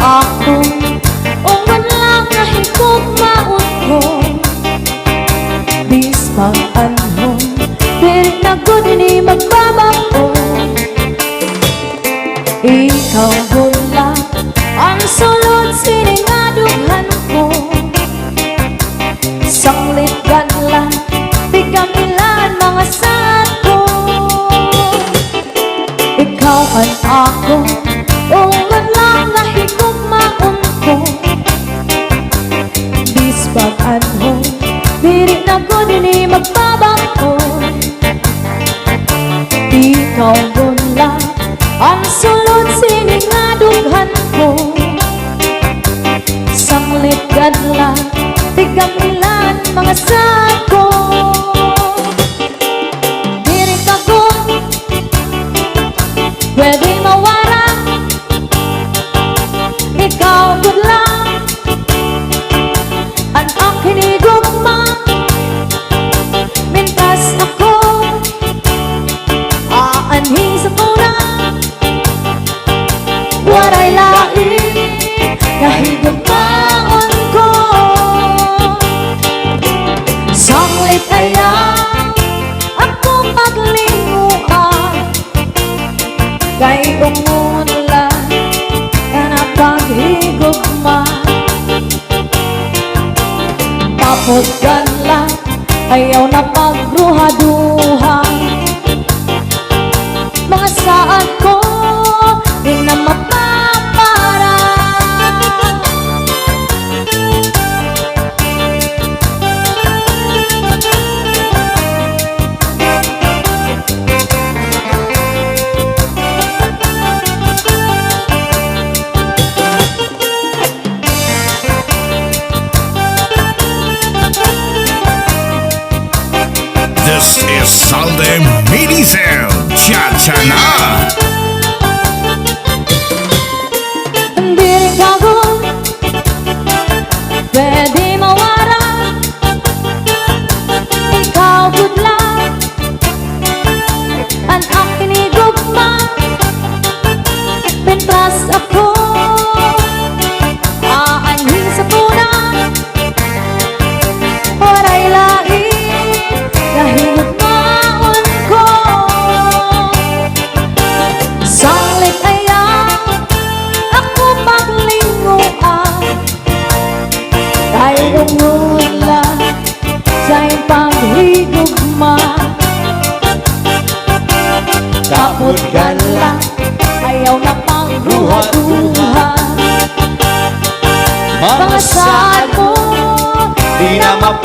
ako o wala nga higog maun ko. Bis pag-anhon diri na gud ni magbabako. Ikaw gula ang sulod siningadughan ko. Sanglit ganla di kamilan mga sato. Ikaw ang ako o wala nga higog maun ko. Bis pag-anhon diri na gud ni magbabako. Ikaw gula ang sulod siningadughan ko. Sanglit gadla tigamilan mga sako. Diri ka gud pwede mawara. Ikaw gud lang ang aking higugma. Mintas ako aanhin sa tuna. Waray lain kahigugmaon ko. Sanglit ayaw ako paglinguan. Kay umunlan na napaghigugma. Tapos ganla ayaw na pagruha-duha. Mga saan ko di na mapapara. This is Salde Minicel Chachana. Diri ka gud pwede mawara. Ikaw gud lang ang aking higugma. Pentras ako aanhin sa tuna. Waray lain kahigugmaon ko. Sanglit ayaw ako paglinguan. Kay umulan sa'y paghigugma. Kaput gala ayaw na pagruha-duha. Mga saan mo Di na mapa